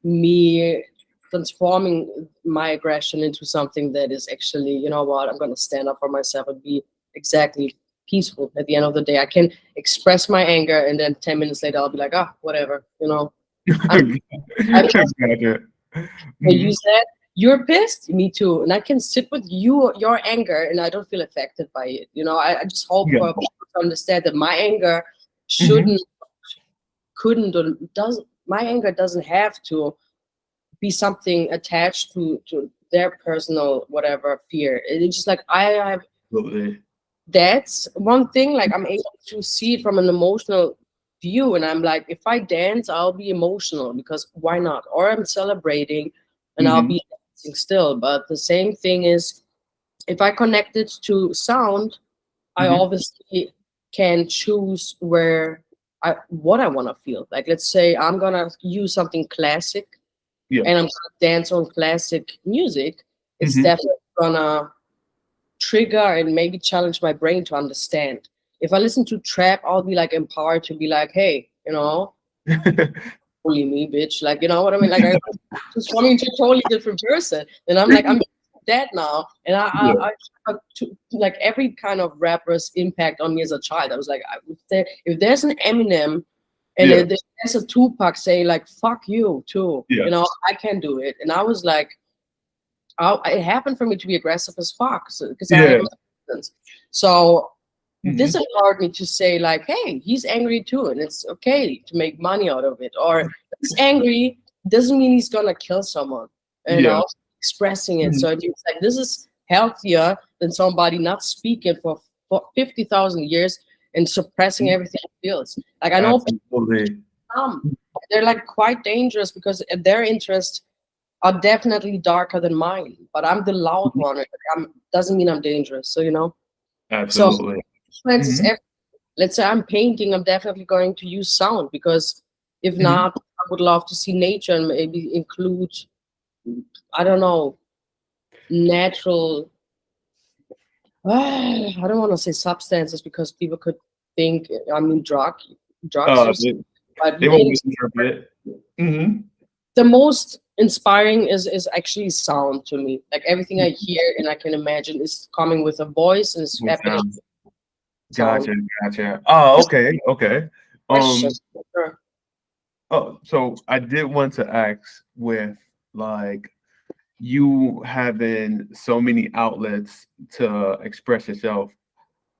me transforming my aggression into something that is actually, you know what, I'm gonna stand up for myself and be exactly peaceful. At the end of the day, I can express my anger, and then 10 minutes later, I'll be like, ah, whatever, you know. I'm I Gotcha. I Hmm. use that. You're pissed, me too, and I can sit with your anger, and I don't feel affected by it. You know, I just hope Yeah. for people to understand that my anger Hmm. shouldn't, couldn't, or doesn't. My anger doesn't have to be something attached to their personal whatever fear. It's just like I have. Absolutely. That's one thing. Like I'm able to see it from an emotional view, and I'm like, if I dance, I'll be emotional because why not? Or I'm celebrating, and I'll Hmm. be dancing still. But the same thing is, if I connect it to sound, I Hmm. obviously can choose where I what I want to feel. Like let's say I'm gonna use something classic, Yeah. and I'm gonna dance on classic music. It's Hmm. definitely gonna trigger and maybe challenge my brain to understand. If I listen to trap, I'll be like empowered to be like, hey, you know, bully me, bitch. Like, you know what I mean? Like, I transforming into a totally different person. And I'm like, I'm dead now. And Yeah. like every kind of rapper's impact on me as a child. I was like, if there's an Eminem and Yeah. if there's a Tupac say like, fuck you too, Yeah. you know, I can do it. And I was like, it happened for me to be aggressive as fuck because I Yeah. had my reasons. So this Hmm. empowered me to say like, hey, he's angry too, and it's okay to make money out of it. Or he's angry doesn't mean he's gonna kill someone. You Yeah. know, expressing it. Mhm. So it's like this is healthier than somebody not speaking for 50,000 years and suppressing Mhm. everything he feels. Like I know Absolutely. some, they're like quite dangerous because their interests are definitely darker than mine, but I'm the loud Mhm. one. I'm doesn't mean I'm dangerous. So you know. So Absolutely. influences Hmm. let's say I'm painting, I'm definitely going to use sound because if Hmm. not, I would love to see nature and maybe include, I don't know, natural. I don't want to say substances because people could think I mean drugs or They, something. But they won't misinterpret it. Hmm. the most inspiring is actually sound to me. Like everything I hear and I can imagine is coming with a voice and it's With happening sound. sound. Gotcha. Gotcha. Oh, okay. Okay. Question. Um. Sure. Oh, so I did want to ask with like you having so many outlets to express yourself.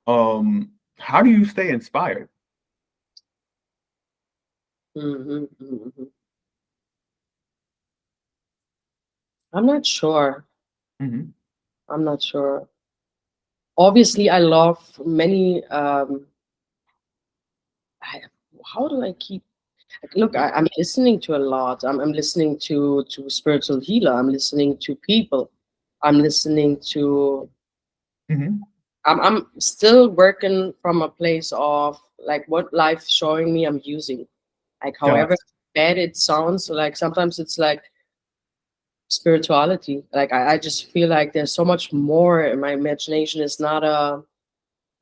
How do you stay inspired? Hmm, hmm. I'm not sure. Hmm. I'm not sure. Obviously, I love many. I, how do I keep? Look, I'm listening to a lot. I'm listening to spiritual healer. I'm listening to people. I'm listening to. Hmm. I'm still working from a place of like what life showing me I'm using. Like Gotcha. however bad it sounds, like sometimes it's like spirituality. Like I just feel like there's so much more, and my imagination is not a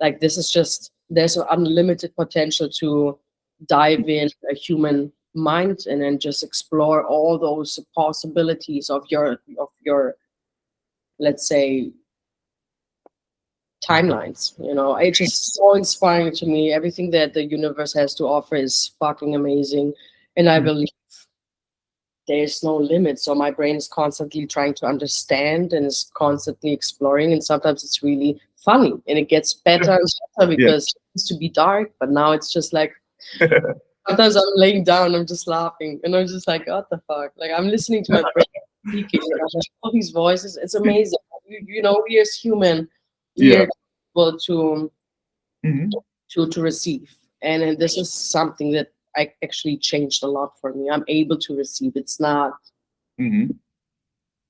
like this is just there's an unlimited potential to dive in a human mind and then just explore all those possibilities of your let's say timelines. You know, it's just so inspiring to me. Everything that the universe has to offer is fucking amazing, and I Mhm. believe there's no limit. So my brain is constantly trying to understand and is constantly exploring, and sometimes it's really funny, and it gets better and better Yeah. because it used to be dark, but now it's just like sometimes I'm laying down, I'm just laughing, and I'm just like, what the fuck? Like I'm listening to my brain speaking, and I'm like, all these voices, it's amazing. You know, we as human, we Yeah. are able Hmm. to receive, and this is something that I actually changed a lot for me. I'm able to receive. It's not Hmm.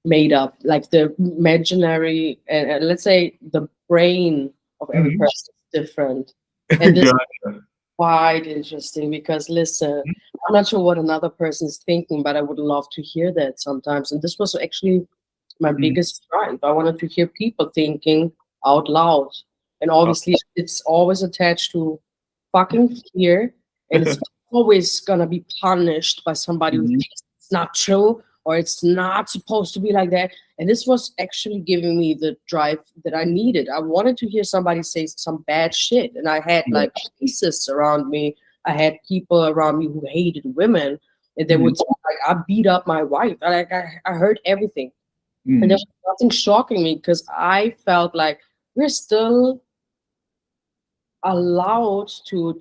made up like the imaginary and let's say the brain of every Hmm. person is different, and this is Gotcha. quite interesting because listen, I'm not sure what another person is thinking, but I would love to hear that sometimes. And this was actually my Mhm. biggest drive. I wanted to hear people thinking out loud. And Oh. obviously, it's always attached to fucking fear. And it's always going to be punished by somebody who Mhm. thinks it's not true or it's not supposed to be like that. And this was actually giving me the drive that I needed. I wanted to hear somebody say some bad shit. And I had Yeah. like racists around me. I had people around me who hated women. And they Mhm. would say, like, I beat up my wife. I heard everything. And there Mhm. was nothing shocking me because I felt like we're still allowed to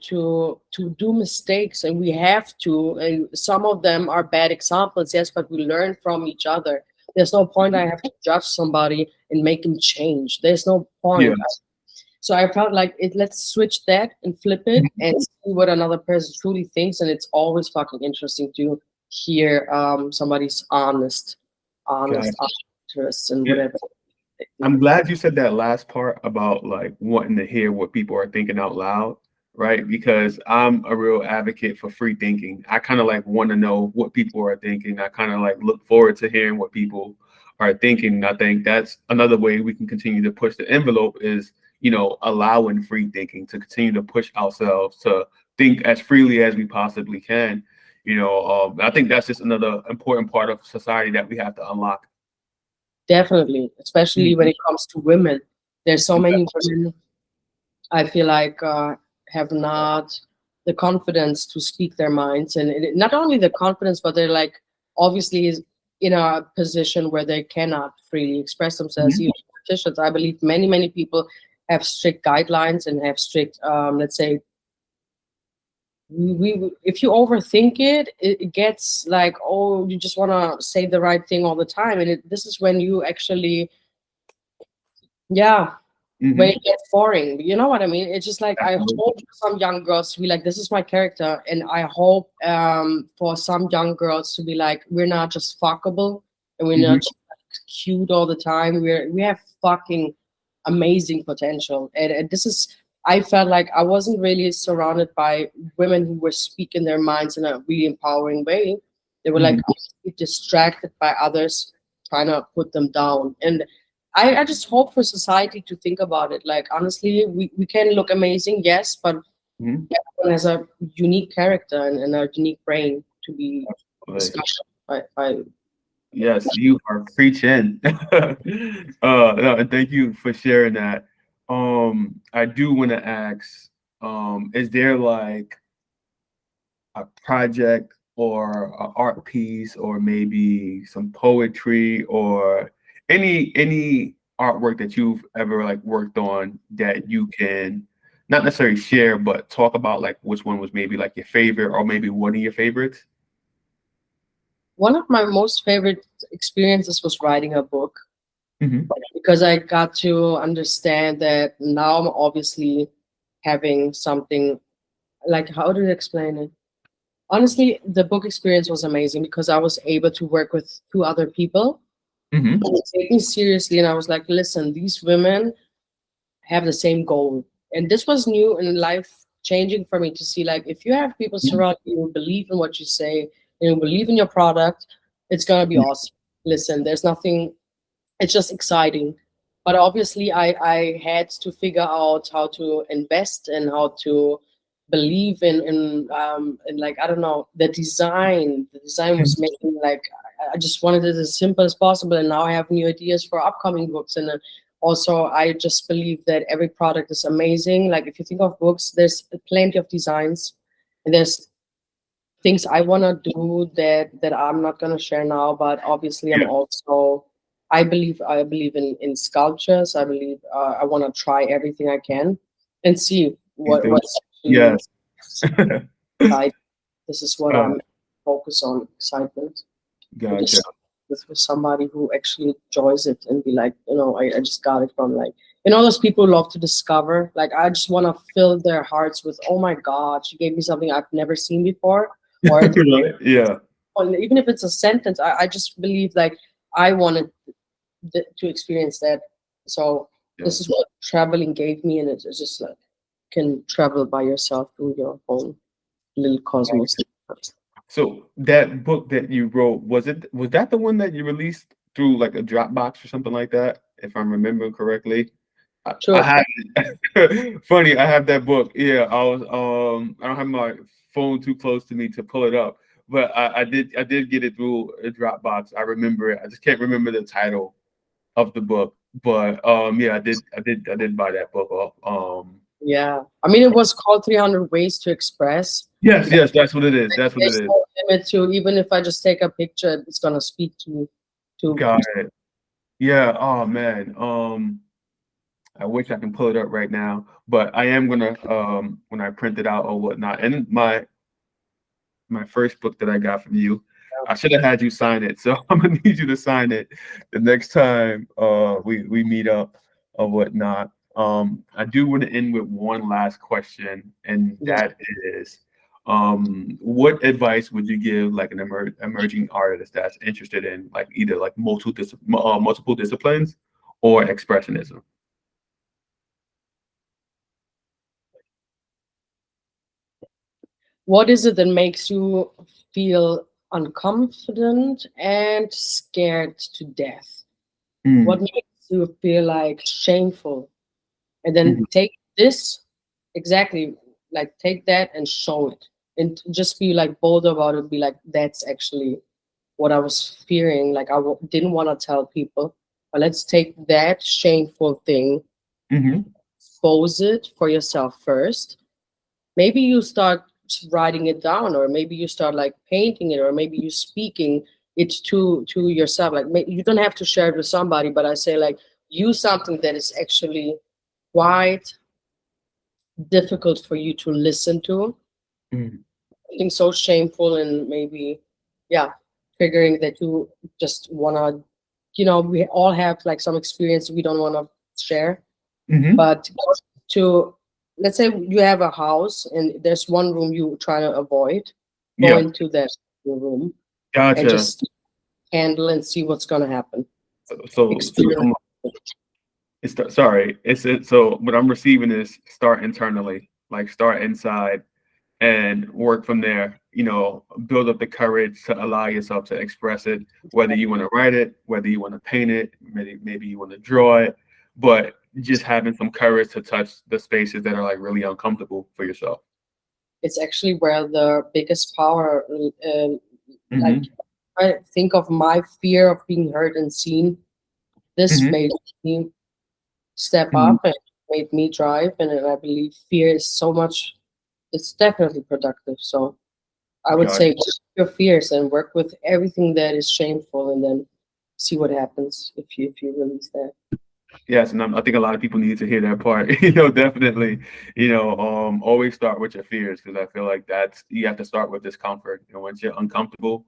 do mistakes, and we have to, and some of them are bad examples, yes, but we learn from each other. There's no point I have to judge somebody and make them change. There's no Yeah. point. So I felt like let's switch that and flip it Mhm. and see what another person truly thinks. And it's always fucking interesting to hear somebody's honest Gotcha. interests and Yeah. whatever they think. I'm glad you said that last part about like wanting to hear what people are thinking out loud, right? Because I'm a real advocate for free thinking. I kind of like want to know what people are thinking. I kind of like look forward to hearing what people are thinking. I think that's another way we can continue to push the envelope is, allowing free thinking to continue to push ourselves to think as freely as we possibly can. I think that's just another important part of society that we have to unlock. Definitely, especially when Mhm. it comes to women. There's so many women I feel like have not the confidence to speak their minds, and not only the confidence, but they're like obviously is in a position where they cannot freely express themselves. Mhm. Even politicians, I believe, many people have strict guidelines and have strict, let's say, if you overthink it, it gets like, oh, you just want to say the right thing all the time, and this is when you actually, yeah, when Mhm. it gets boring. You know what I mean? It's just like I Absolutely. hope for some young girls to be like, this is my character, and I hope for some young girls to be like, we're not just fuckable, and we're Mhm. not just like, cute all the time. We have fucking amazing potential, and this is. I felt like I wasn't really surrounded by women who were speaking their minds in a really empowering way. They were like Mhm. distracted by others trying to put them down, and I just hope for society to think about it. Like honestly, we can look amazing, yes, but Mhm. everyone has a unique character and a unique brain to be Absolutely. discussed by Yes, you are preaching. No, and thank you for sharing that. I do want to ask, is there like a project or an art piece or maybe some poetry or any artwork that you've ever like worked on that you can not necessarily share but talk about like which one was maybe like your favorite or maybe one of your favorites? one of my most favorite experiences was writing a book Hmm. because I got to understand that now I'm obviously having something like how do you explain it? Honestly, the book experience was amazing because I was able to work with two other people Hmm. who take me seriously, and I was like, listen, these women have the same goal. And this was new and life changing for me to see like if you have people surround you who believe in what you say and who believe in your product, it's gonna be awesome. Listen, there's nothing, it's just exciting. But obviously I had to figure out how to invest and how to believe in like I don't know, the design. The design was making like I just wanted it as simple as possible, and now I have new ideas for upcoming books. And also I just believe that every product is amazing. Like if you think of books, there's plenty of designs, and there's things I want to do that I'm not going to share now. But obviously, I'm Yeah. also I believe in sculptures. I believe I want to try everything I can and see Please do. what's actually Yes. exciting. This is what uh, I'm focused on, excitement. And gotcha. just with somebody who actually enjoys it and be like, I just got it from like, those people who love to discover. Like, I just want to fill their hearts with, oh my God, she gave me something I've never seen before. Or Right? Yeah. even if it's a sentence, I just believe like I wanted to experience that. So this Yes. is what traveling gave me, and it's just like can travel by yourself through your own little cosmos. So that book that you wrote, was that the one that you released through like a Dropbox or something like that, if I'm remembering correctly. I Sure. have funny. I have that book. Yeah, I don't have my phone too close to me to pull it up, but I did get it through a Dropbox. I remember it. I just can't remember the title of the book, but yeah, I did buy that book off. Yeah. I mean, it was called 300 Ways to Express. Yes, yes, that's what it is. That's what it There's is. no limit to, even if I just take a picture, it's gonna speak to Got it. Yeah. Oh man. I wish I can pull it up right now, but I am gonna when I print it out or whatnot. And my first book that I got from you, I should have had you sign it. So I'm gonna need you to sign it the next time we meet up or whatnot. I do want to end with one last question, and Yeah. that is, what advice would you give like an emerging artist that's interested in like either like multiple disciplines or expressionism? What is it that makes you feel unconfident and scared to death? What Mm, makes you feel like shameful? And then mhm, take this exactly, like take that and show it. And just be like bold about it. Be like, that's actually what I was fearing. Like, didn't want to tell people. But let's take that shameful thing, mhm, expose it for yourself first. Maybe you start writing it down, or maybe you start like painting it, or maybe you speaking it to yourself. Like, you don't have to share it with somebody, but I say like use something that is actually quite difficult for you to listen to. mhm, Something so shameful and maybe, yeah, triggering that you just wanna, we all have like some experience we don't wanna share. mhm. But to, let's say you have a house and there's one room you try to avoid, go Yeah, into that room and gotcha. just handle and see what's gonna happen. So Experience. sorry, so what I'm receiving is start internally, like start inside and work from there. You know, build up the courage to allow yourself to express it, whether you want to write it, whether you want to paint it, maybe you want to draw it, but just having some courage to touch the spaces that are like really uncomfortable for yourself. It's actually where the biggest power, like Hmm. I think of my fear of being heard and seen. This Hmm. made me step Hmm. up and made me drive, and I believe fear is so much, it's definitely productive. So I would Got say work your fears and work with everything that is shameful, and then see what happens if you release that. Yes, and I think a lot of people need to hear that part. You know, definitely. You know, always start with your fears because I feel like that's you have to start with discomfort. You know, once you're uncomfortable,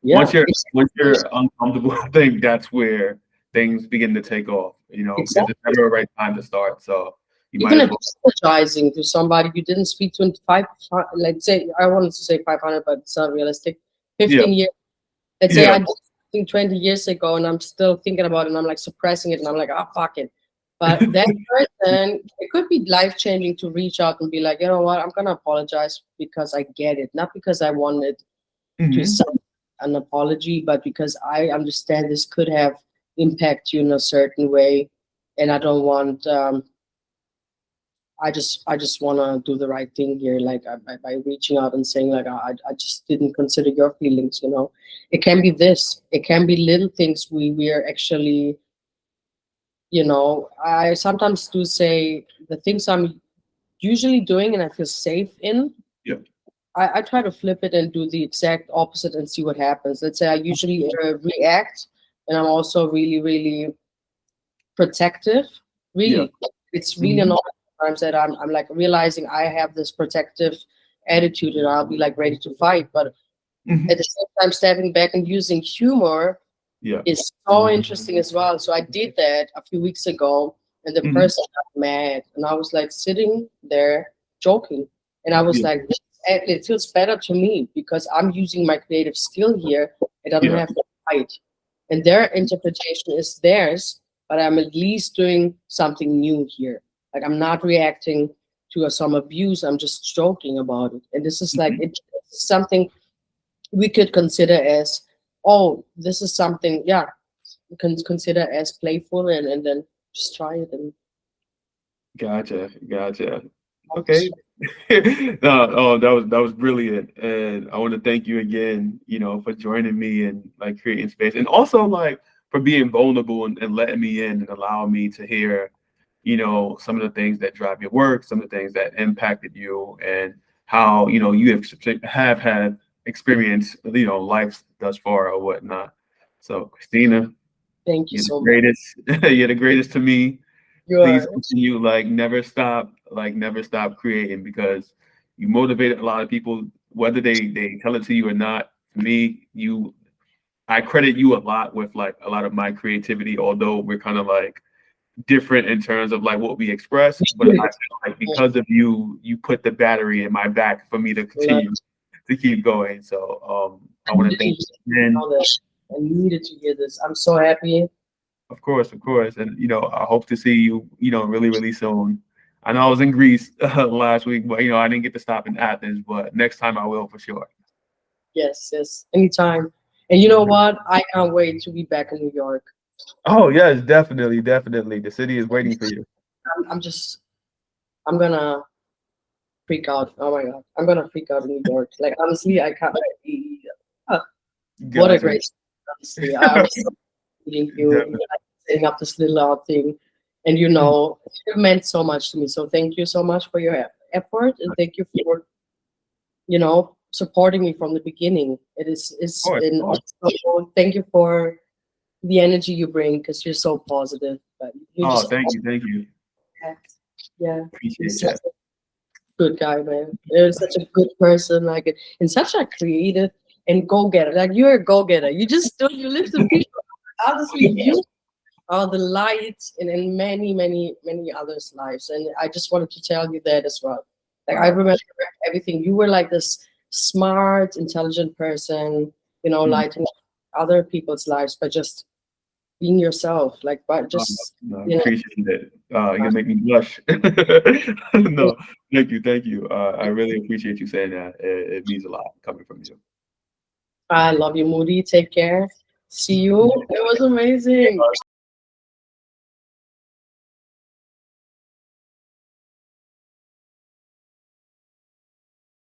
Yeah, ex- once you're uncomfortable, I think that's where things begin to take off. You know, because it's exactly. never a right time to start. So you might Even as well. apologizing to somebody you didn't speak to in five, let's say I wanted to say 500, but it's not realistic. Yeah, 15 years. Let's say yeah. I did something 20 years ago and I'm still thinking about it and I'm like suppressing it and I'm like, oh, fuck it. But that person, it could be life changing to reach out and be like, you know what, I'm going to apologize because I get it. Not because I wanted to Hmm. send an apology, but because I understand this could have impact you in a certain way. And I don't want, I just want to do the right thing here, like by reaching out and saying like I just didn't consider your feelings. It can be this, it can be little things we are actually, I sometimes do say the things I'm usually doing and I feel safe in. Yeah. I try to flip it and do the exact opposite and see what happens. Let's say I usually react, and I'm also really really protective. Yeah. Really, it's really Hmm. annoying times that I'm like realizing I have this protective attitude and I'll be like ready to fight, but at Hmm. the same time stepping back and using humor Yeah. is so interesting as well. So I did that a few weeks ago, and the Hmm. person got mad, and I was like sitting there joking, and I was Yeah. like, it feels better to me because I'm using my creative skill here. It doesn't Yeah. have to fight, and their interpretation is theirs, but I'm at least doing something new here. Like I'm not reacting to some abuse. I'm just joking about it, and this is like Hmm. it's something we could consider as, oh, this is something, yeah, consider as playful, and then just try it and Gotcha. just Okay. No, oh, that was brilliant, and I want to thank you again, for joining me and like creating space, and also like for being vulnerable and letting me in and allowing me to hear, some of the things that drive your work, some of the things that impacted you, and how you have had experience, life thus far or whatnot. So, Christina, thank you you're the so much. greatest. You're the greatest to me. You Please are. continue, like never stop creating, because you motivate a lot of people, whether they tell it to you or not. To me, I credit you a lot with like a lot of my creativity, although we're kind of like different in terms of like what we express. But I feel like because of you, you put the battery in my back for me to Love. continue to keep going. So I I want to needed to thank hear you again. all that. I needed to hear this. I'm so happy. Of course, and I hope to see you, really, really soon. I know I was in Greece last week, but I didn't get to stop in Athens. But next time I will for sure. Yes, anytime. And you know what? I can't wait to be back in New York. Oh yes, definitely. The city is waiting for you. I'm just, I'm gonna freak out. Oh my God, I'm gonna freak out in New York. Like honestly, I can't. Uh, what a Gotcha. great, honestly. I'm so meeting you, Definitely. like, setting up this little outing, and it meant so much to me. So thank you so much for your effort, and thank you for supporting me from the beginning. It Of is course. and also thank you for the energy you bring because you're so positive. But you're Oh, just thank you. yeah, you're Appreciate such that. a good guy, man. You're such a good person, like and such a creative and go getter. Like you're a go getter. You just do you lift the people. Honestly, you are the light in many others' lives. And I just wanted to tell you that as well. Like I Wow. remember everything. You were like this smart, intelligent person, Mm. lighting up other people's lives by just being yourself. Like by Oh, just no, you know. appreciate it. You make me blush. No, thank you. I really appreciate you saying that. It means a lot coming from you. I love you, Moody. Take care. See you. It was amazing.